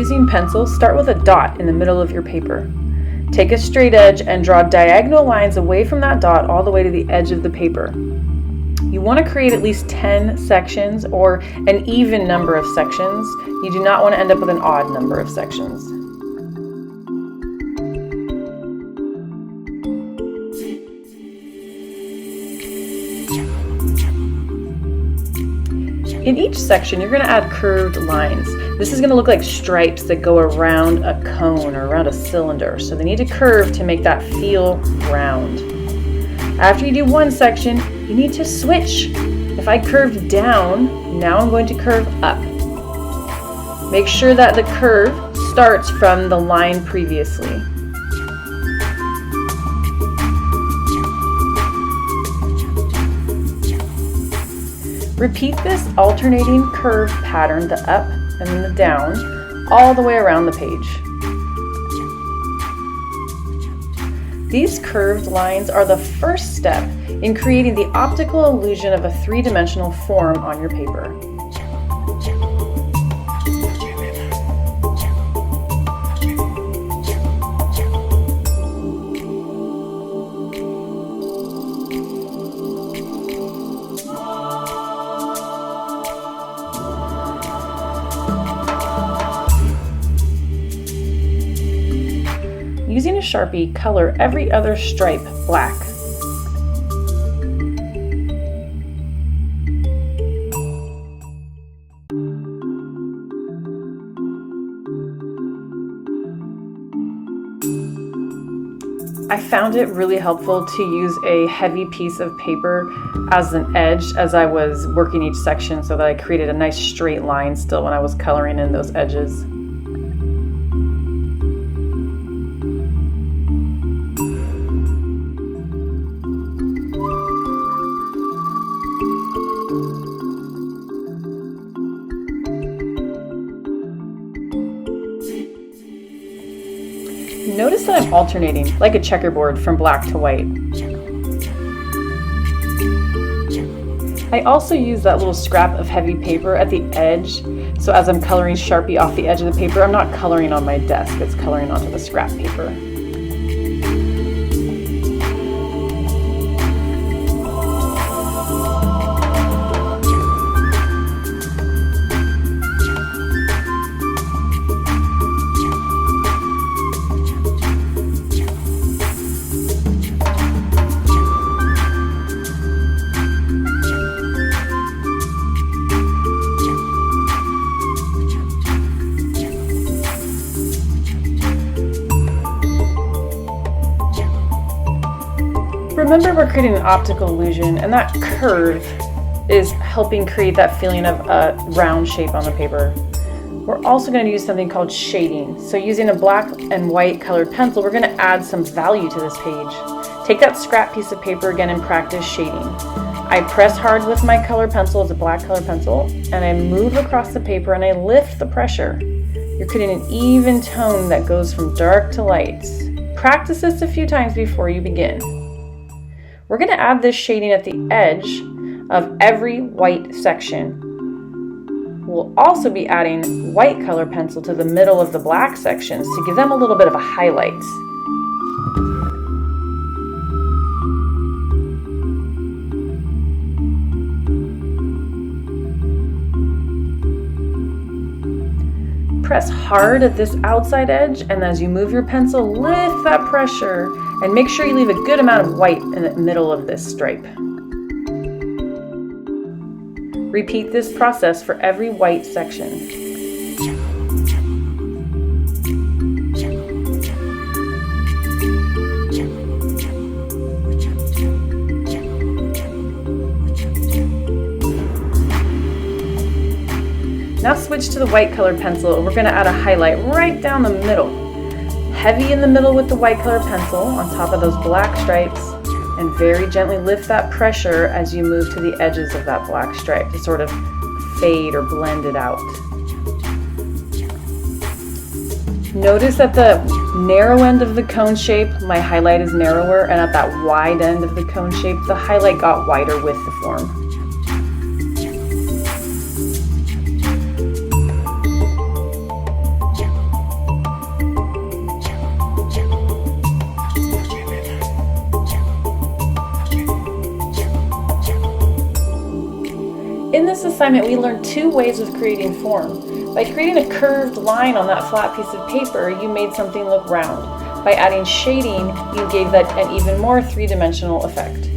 using pencil, start with a dot in the middle of your paper. Take a straight edge and draw diagonal lines away from that dot all the way to the edge of the paper. You want to create at least 10 sections or an even number of sections. You do not want to end up with an odd number of sections. In each section, you're going to add curved lines. This is going to look like stripes that go around a cone or around a cylinder. So they need to curve to make that feel round. After you do one section, you need to switch. If I curved down, now I'm going to curve up. Make sure that the curve starts from the line previously. Repeat this alternating curve pattern, the up and then the down, all the way around the page. These curved lines are the first step in creating the optical illusion of a three-dimensional form on your paper. Using a Sharpie, color every other stripe black. I found it really helpful to use a heavy piece of paper as an edge as I was working each section so that I created a nice straight line still when I was coloring in those edges. Notice that I'm alternating, like a checkerboard, from black to white. I also use that little scrap of heavy paper at the edge, so as I'm coloring Sharpie off the edge of the paper, I'm not coloring on my desk, it's coloring onto the scrap paper. Remember, we're creating an optical illusion, and that curve is helping create that feeling of a round shape on the paper. We're also going to use something called shading. So using a black and white colored pencil, we're going to add some value to this page. Take that scrap piece of paper again and practice shading. I press hard with my color pencil, it's a black color pencil, and I move across the paper and I lift the pressure. You're creating an even tone that goes from dark to light. Practice this a few times before you begin. We're going to add this shading at the edge of every white section. We'll also be adding white color pencil to the middle of the black sections to give them a little bit of a highlight. Press hard at this outside edge, and as you move your pencil, lift that pressure and make sure you leave a good amount of white in the middle of this stripe. Repeat this process for every white section. Now switch to the white colored pencil, and we're going to add a highlight right down the middle. Heavy in the middle with the white colored pencil on top of those black stripes, and very gently lift that pressure as you move to the edges of that black stripe to sort of fade or blend it out. Notice at the narrow end of the cone shape, my highlight is narrower, and at that wide end of the cone shape, the highlight got wider with the form. In this assignment, we learned 2 ways of creating form. By creating a curved line on that flat piece of paper, you made something look round. By adding shading, you gave that an even more 3-dimensional effect.